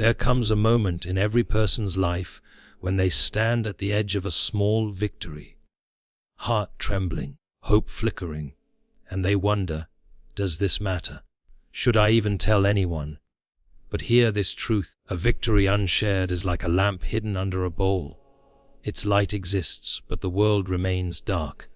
There comes a moment in every person's life when they stand at the edge of a small victory, heart trembling, hope flickering, and they wonder, does this matter? Should I even tell anyone? But hear this truth: a victory unshared is like a lamp hidden under a bowl. Its light exists, but the world remains dark.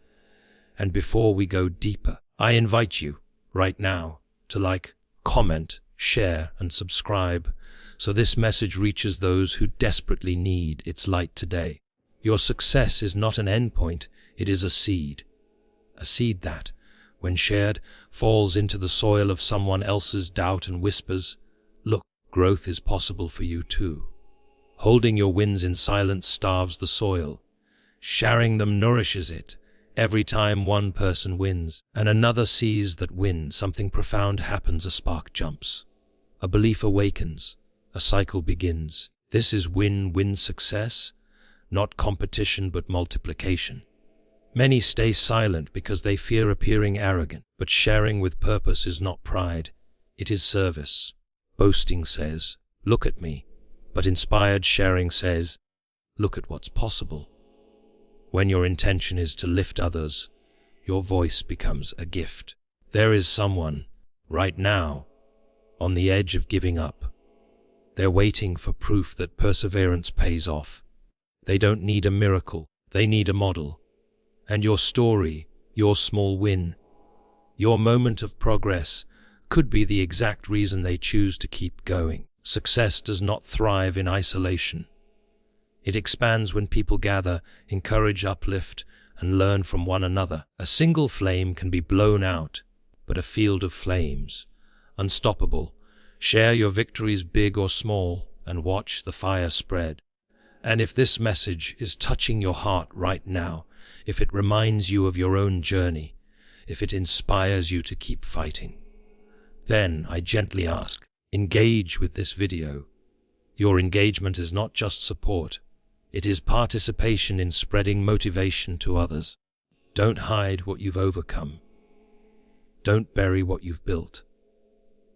And before we go deeper, I invite you, right now, to like, comment, share, and subscribe, so this message reaches those who desperately need its light today. Your success is not an endpoint, it is a seed. A seed that, when shared, falls into the soil of someone else's doubt and whispers, look, growth is possible for you too. Holding your wins in silence starves the soil. Sharing them nourishes it. Every time one person wins, and another sees that win, something profound happens. A spark jumps. A belief awakens. A cycle begins. This is win-win success, not competition but multiplication. Many stay silent because they fear appearing arrogant, but sharing with purpose is not pride, it is service. Boasting says, look at me, but inspired sharing says, look at what's possible. When your intention is to lift others, your voice becomes a gift. There is someone, right now, on the edge of giving up. They're waiting for proof that perseverance pays off. They don't need a miracle, they need a model. And your story, your small win, your moment of progress could be the exact reason they choose to keep going. Success does not thrive in isolation. It expands when people gather, encourage, uplift, and learn from one another. A single flame can be blown out, but a field of flames, unstoppable. Share your victories, big or small, and watch the fire spread. And if this message is touching your heart right now, if it reminds you of your own journey, if it inspires you to keep fighting, then I gently ask, engage with this video. Your engagement is not just support, it is participation in spreading motivation to others. Don't hide what you've overcome. Don't bury what you've built.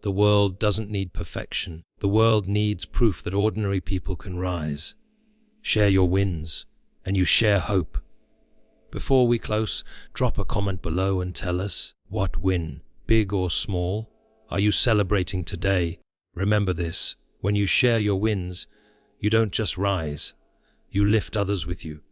The world doesn't need perfection. The world needs proof that ordinary people can rise. Share your wins, and you share hope. Before we close, drop a comment below and tell us, what win, big or small, are you celebrating today? Remember this, when you share your wins, you don't just rise, you lift others with you.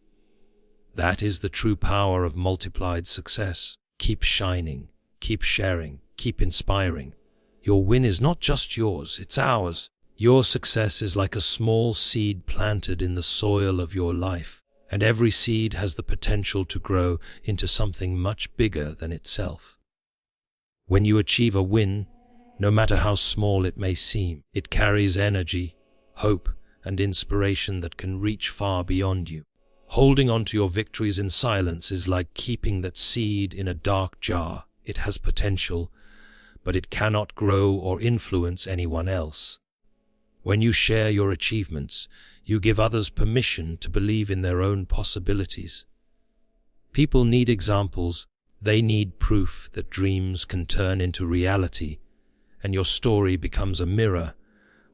That is the true power of multiplied success. Keep shining, keep sharing, keep inspiring. Your win is not just yours, it's ours. Your success is like a small seed planted in the soil of your life, and every seed has the potential to grow into something much bigger than itself. When you achieve a win, no matter how small it may seem, it carries energy, hope, and inspiration that can reach far beyond you. Holding on to your victories in silence is like keeping that seed in a dark jar. It has potential, but it cannot grow or influence anyone else. When you share your achievements, you give others permission to believe in their own possibilities. People need examples, they need proof that dreams can turn into reality, and your story becomes a mirror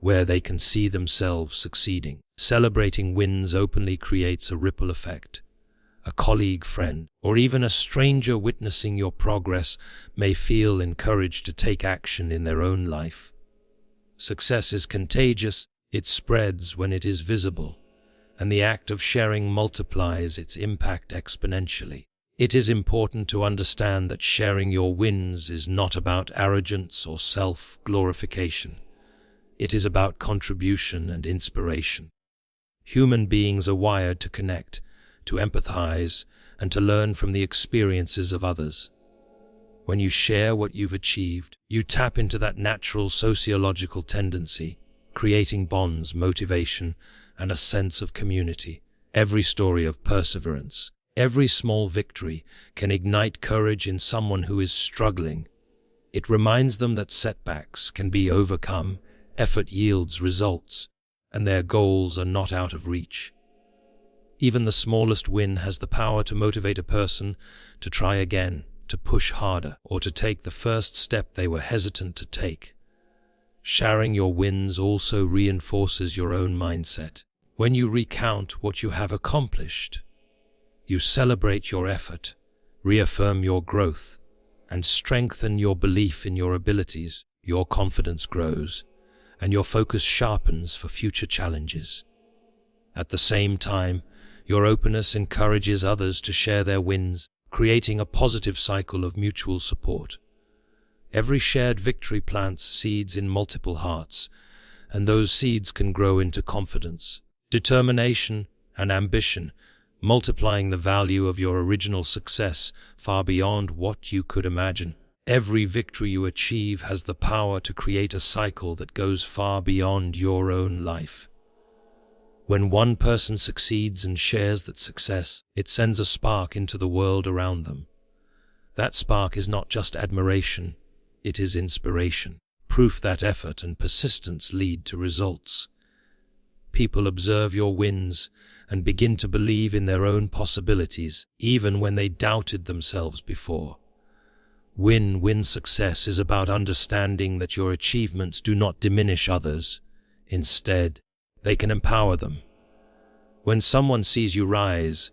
where they can see themselves succeeding. Celebrating wins openly creates a ripple effect. A colleague, friend, or even a stranger witnessing your progress may feel encouraged to take action in their own life. Success is contagious, it spreads when it is visible, and the act of sharing multiplies its impact exponentially. It is important to understand that sharing your wins is not about arrogance or self-glorification. It is about contribution and inspiration. Human beings are wired to connect, to empathize, and to learn from the experiences of others. When you share what you've achieved, you tap into that natural sociological tendency, creating bonds, motivation, and a sense of community. Every story of perseverance, every small victory can ignite courage in someone who is struggling. It reminds them that setbacks can be overcome, effort yields results, and their goals are not out of reach. Even the smallest win has the power to motivate a person to try again, to push harder, or to take the first step they were hesitant to take. Sharing your wins also reinforces your own mindset. When you recount what you have accomplished, you celebrate your effort, reaffirm your growth, and strengthen your belief in your abilities. Your confidence grows, and your focus sharpens for future challenges. At the same time, your openness encourages others to share their wins, creating a positive cycle of mutual support. Every shared victory plants seeds in multiple hearts, and those seeds can grow into confidence, determination, and ambition, multiplying the value of your original success far beyond what you could imagine. Every victory you achieve has the power to create a cycle that goes far beyond your own life. When one person succeeds and shares that success, it sends a spark into the world around them. That spark is not just admiration, it is inspiration, proof that effort and persistence lead to results. People observe your wins and begin to believe in their own possibilities, even when they doubted themselves before. Win-win success is about understanding that your achievements do not diminish others. Instead, they can empower them. When someone sees you rise,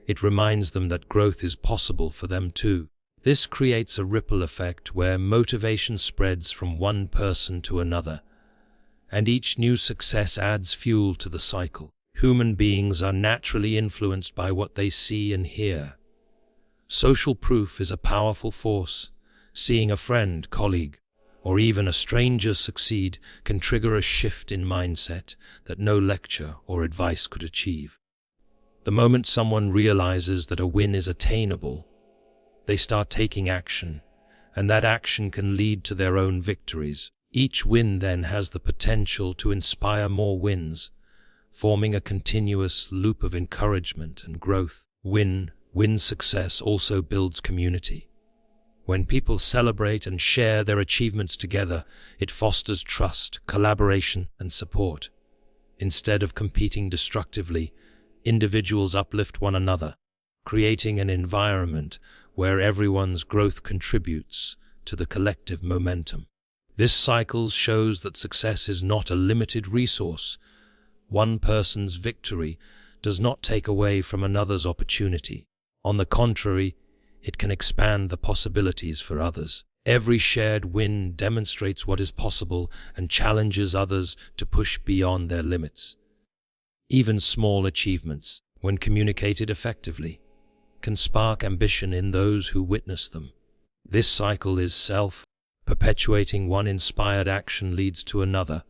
it reminds them that growth is possible for them too. This creates a ripple effect where motivation spreads from one person to another, and each new success adds fuel to the cycle. Human beings are naturally influenced by what they see and hear. Social proof is a powerful force. Seeing a friend, colleague, or even a stranger succeed can trigger a shift in mindset that no lecture or advice could achieve. The moment someone realizes that a win is attainable, they start taking action, and that action can lead to their own victories. Each win then has the potential to inspire more wins, forming a continuous loop of encouragement and growth. Win success also builds community. When people celebrate and share their achievements together, it fosters trust, collaboration, and support. Instead of competing destructively, individuals uplift one another, creating an environment where everyone's growth contributes to the collective momentum. This cycle shows that success is not a limited resource. One person's victory does not take away from another's opportunity. On the contrary, it can expand the possibilities for others. Every shared win demonstrates what is possible and challenges others to push beyond their limits. Even small achievements, when communicated effectively, can spark ambition in those who witness them. This cycle is self-perpetuating. One inspired action leads to another.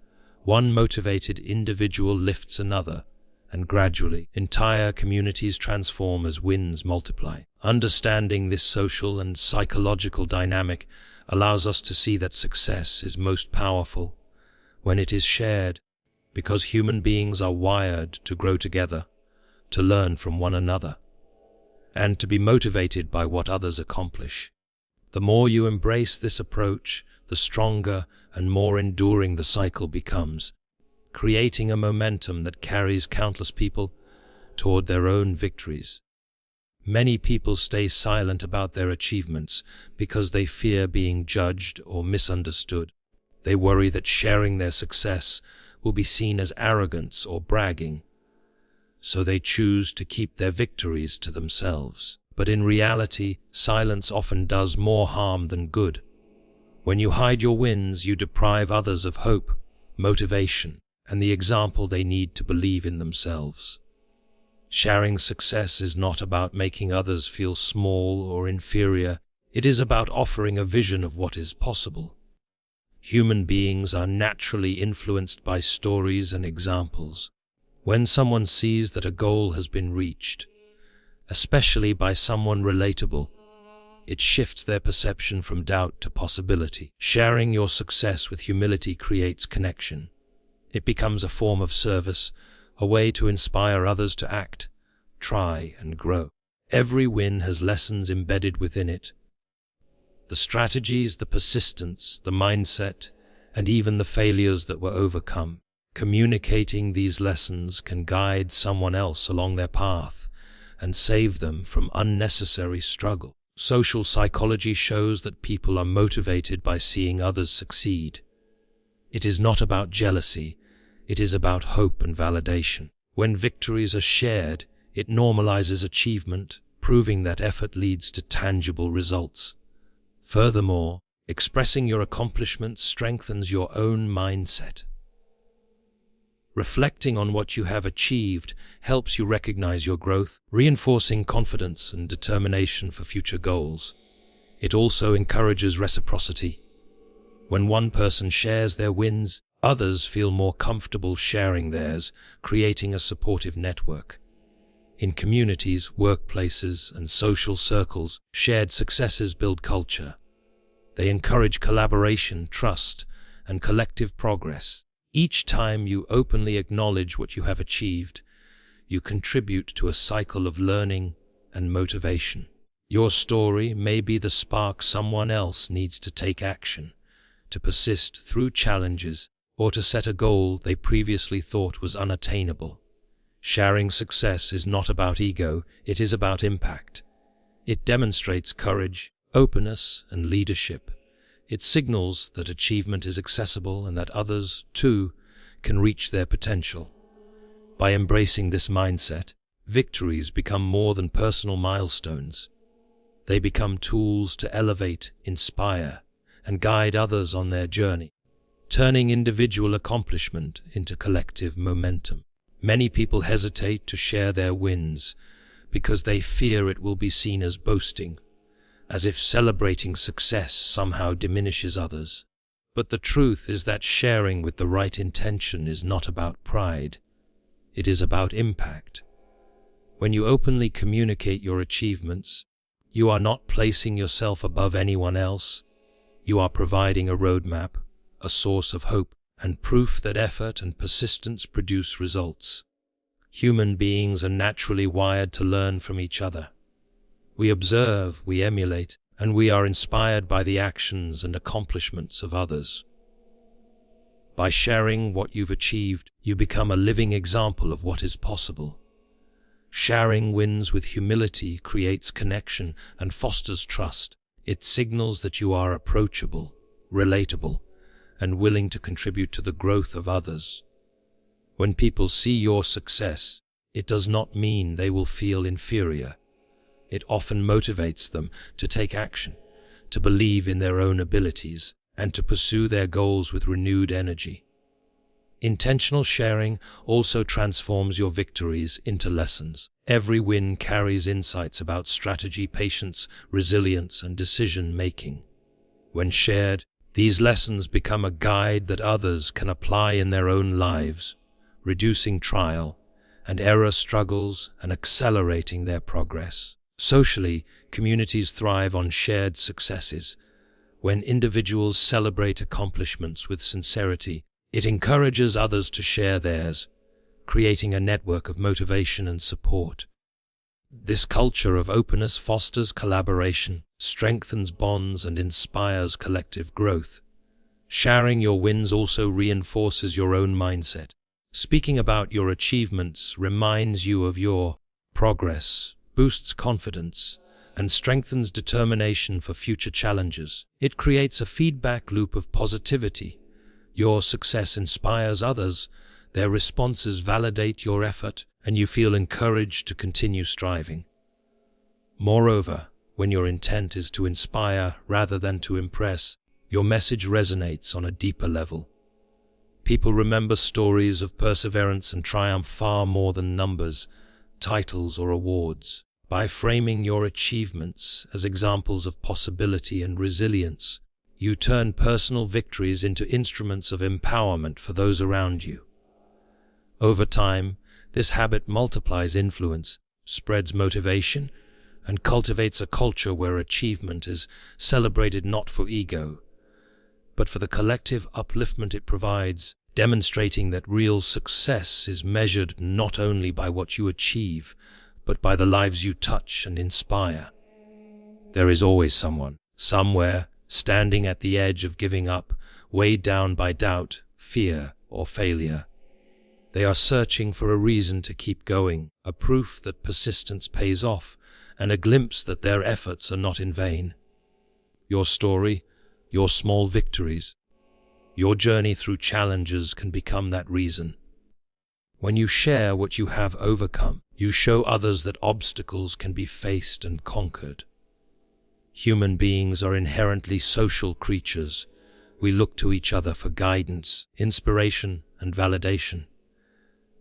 One motivated individual lifts another, and gradually, entire communities transform as wins multiply. Understanding this social and psychological dynamic allows us to see that success is most powerful when it is shared, because human beings are wired to grow together, to learn from one another, and to be motivated by what others accomplish. The more you embrace this approach, the stronger and more enduring the cycle becomes, creating a momentum that carries countless people toward their own victories. Many people stay silent about their achievements because they fear being judged or misunderstood. They worry that sharing their success will be seen as arrogance or bragging, so they choose to keep their victories to themselves. But in reality, silence often does more harm than good. When you hide your wins, you deprive others of hope, motivation, and the example they need to believe in themselves. Sharing success is not about making others feel small or inferior. It is about offering a vision of what is possible. Human beings are naturally influenced by stories and examples. When someone sees that a goal has been reached, especially by someone relatable, it shifts their perception from doubt to possibility. Sharing your success with humility creates connection. It becomes a form of service, a way to inspire others to act, try, and grow. Every win has lessons embedded within it. The strategies, the persistence, the mindset, and even the failures that were overcome. Communicating these lessons can guide someone else along their path and save them from unnecessary struggle. Social psychology shows that people are motivated by seeing others succeed. It is not about jealousy, it is about hope and validation. When victories are shared, it normalizes achievement, proving that effort leads to tangible results. Furthermore, expressing your accomplishments strengthens your own mindset. Reflecting on what you have achieved helps you recognize your growth, reinforcing confidence and determination for future goals. It also encourages reciprocity. When one person shares their wins, others feel more comfortable sharing theirs, creating a supportive network. In communities, workplaces, and social circles, shared successes build culture. They encourage collaboration, trust, and collective progress. Each time you openly acknowledge what you have achieved, you contribute to a cycle of learning and motivation. Your story may be the spark someone else needs to take action, to persist through challenges, or to set a goal they previously thought was unattainable. Sharing success is not about ego, it is about impact. It demonstrates courage, openness, and leadership. It signals that achievement is accessible and that others, too, can reach their potential. By embracing this mindset, victories become more than personal milestones. They become tools to elevate, inspire, and guide others on their journey, turning individual accomplishment into collective momentum. Many people hesitate to share their wins because they fear it will be seen as boasting, as if celebrating success somehow diminishes others. But the truth is that sharing with the right intention is not about pride. It is about impact. When you openly communicate your achievements, you are not placing yourself above anyone else. You are providing a roadmap, a source of hope, and proof that effort and persistence produce results. Human beings are naturally wired to learn from each other. We observe, we emulate, and we are inspired by the actions and accomplishments of others. By sharing what you've achieved, you become a living example of what is possible. Sharing wins with humility creates connection and fosters trust. It signals that you are approachable, relatable, and willing to contribute to the growth of others. When people see your success, it does not mean they will feel inferior. It often motivates them to take action, to believe in their own abilities, and to pursue their goals with renewed energy. Intentional sharing also transforms your victories into lessons. Every win carries insights about strategy, patience, resilience, and decision-making. When shared, these lessons become a guide that others can apply in their own lives, reducing trial and error struggles and accelerating their progress. Socially, communities thrive on shared successes. When individuals celebrate accomplishments with sincerity, it encourages others to share theirs, creating a network of motivation and support. This culture of openness fosters collaboration, strengthens bonds, and inspires collective growth. Sharing your wins also reinforces your own mindset. Speaking about your achievements reminds you of your progress, boosts confidence, and strengthens determination for future challenges. It creates a feedback loop of positivity. Your success inspires others, their responses validate your effort, and you feel encouraged to continue striving. Moreover, when your intent is to inspire rather than to impress, your message resonates on a deeper level. People remember stories of perseverance and triumph far more than numbers, titles, or awards. By framing your achievements as examples of possibility and resilience, you turn personal victories into instruments of empowerment for those around you. Over time, this habit multiplies influence, spreads motivation, and cultivates a culture where achievement is celebrated not for ego, but for the collective upliftment it provides, demonstrating that real success is measured not only by what you achieve, but by the lives you touch and inspire. There is always someone, somewhere, standing at the edge of giving up, weighed down by doubt, fear, or failure. They are searching for a reason to keep going, a proof that persistence pays off, and a glimpse that their efforts are not in vain. Your story, your small victories, Your journey through challenges can become that reason. When you share what you have overcome, you show others that obstacles can be faced and conquered. Human beings are inherently social creatures. We look to each other for guidance, inspiration, and validation.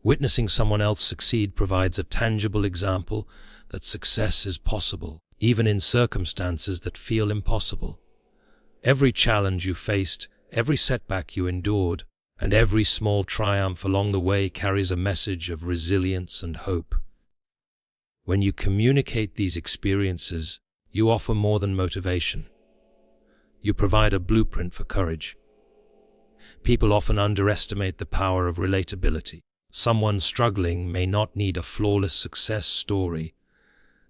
Witnessing someone else succeed provides a tangible example that success is possible, even in circumstances that feel impossible. Every challenge you faced, every setback you endured, and every small triumph along the way carries a message of resilience and hope. When you communicate these experiences, you offer more than motivation. You provide a blueprint for courage. People often underestimate the power of relatability. Someone struggling may not need a flawless success story.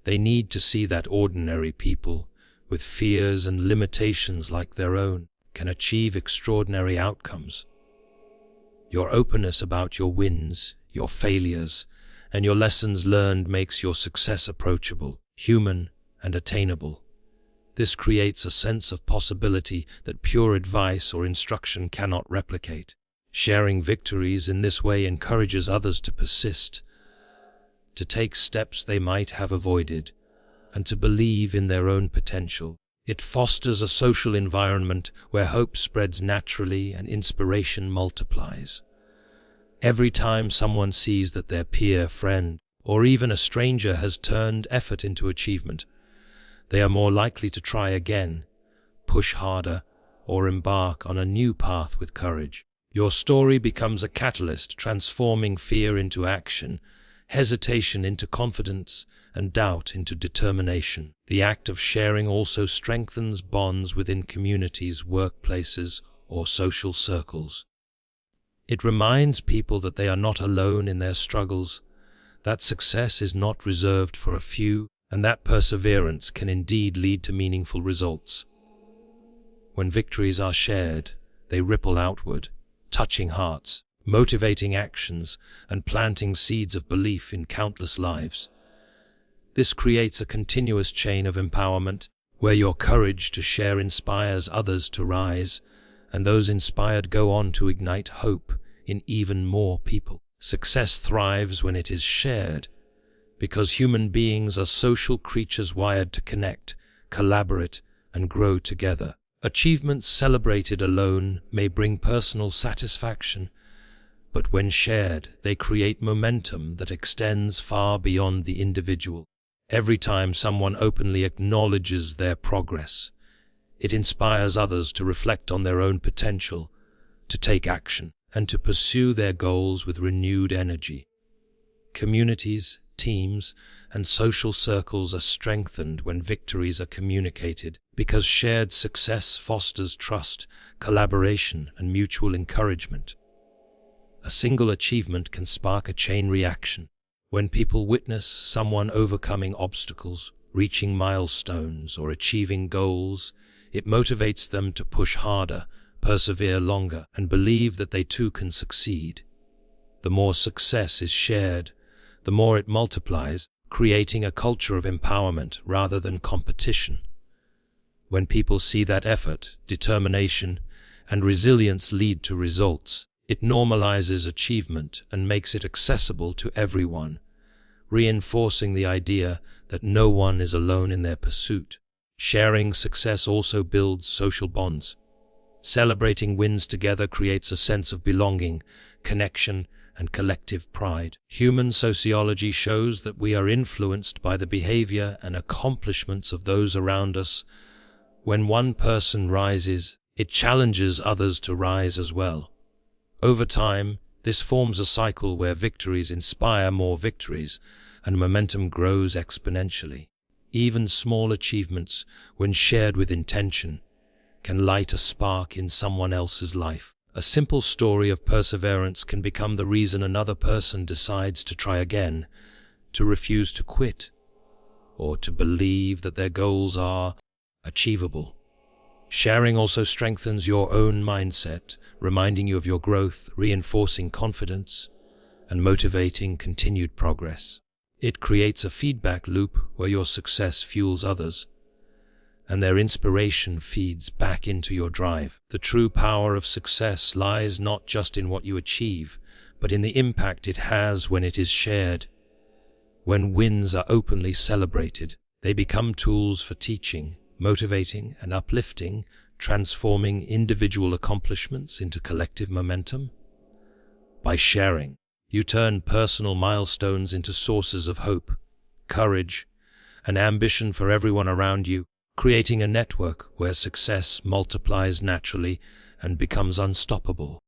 They need to see that ordinary people, with fears and limitations like their own, can achieve extraordinary outcomes. Your openness about your wins, your failures, and your lessons learned makes your success approachable, human, and attainable. This creates a sense of possibility that pure advice or instruction cannot replicate. Sharing victories in this way encourages others to persist, to take steps they might have avoided, and to believe in their own potential. It fosters a social environment where hope spreads naturally and inspiration multiplies. Every time someone sees that their peer, friend, or even a stranger has turned effort into achievement, they are more likely to try again, push harder, or embark on a new path with courage. Your story becomes a catalyst, transforming fear into action, hesitation into confidence, and doubt into determination. The act of sharing also strengthens bonds within communities, workplaces, or social circles. It reminds people that they are not alone in their struggles, that success is not reserved for a few, and that perseverance can indeed lead to meaningful results. When victories are shared, they ripple outward, touching hearts, motivating actions, and planting seeds of belief in countless lives. This creates a continuous chain of empowerment, where your courage to share inspires others to rise, and those inspired go on to ignite hope in even more people. Success thrives when it is shared, because human beings are social creatures wired to connect, collaborate, and grow together. Achievements celebrated alone may bring personal satisfaction, but when shared, they create momentum that extends far beyond the individual. Every time someone openly acknowledges their progress, it inspires others to reflect on their own potential, to take action, and to pursue their goals with renewed energy. Communities, teams, and social circles are strengthened when victories are communicated, because shared success fosters trust, collaboration, and mutual encouragement. A single achievement can spark a chain reaction. When people witness someone overcoming obstacles, reaching milestones, or achieving goals, it motivates them to push harder, persevere longer, and believe that they too can succeed. The more success is shared, the more it multiplies, creating a culture of empowerment rather than competition. When people see that effort, determination, and resilience lead to results, it normalizes achievement and makes it accessible to everyone, reinforcing the idea that no one is alone in their pursuit. Sharing success also builds social bonds. Celebrating wins together creates a sense of belonging, connection, and collective pride. Human sociology shows that we are influenced by the behavior and accomplishments of those around us. When one person rises, it challenges others to rise as well. Over time, this forms a cycle where victories inspire more victories, and momentum grows exponentially. Even small achievements, when shared with intention, can light a spark in someone else's life. A simple story of perseverance can become the reason another person decides to try again, to refuse to quit, or to believe that their goals are achievable. Sharing also strengthens your own mindset, reminding you of your growth, reinforcing confidence, and motivating continued progress. It creates a feedback loop where your success fuels others, and their inspiration feeds back into your drive. The true power of success lies not just in what you achieve, but in the impact it has when it is shared. When wins are openly celebrated, they become tools for teaching, motivating, and uplifting, transforming individual accomplishments into collective momentum. By sharing, you turn personal milestones into sources of hope, courage, and ambition for everyone around you, creating a network where success multiplies naturally and becomes unstoppable.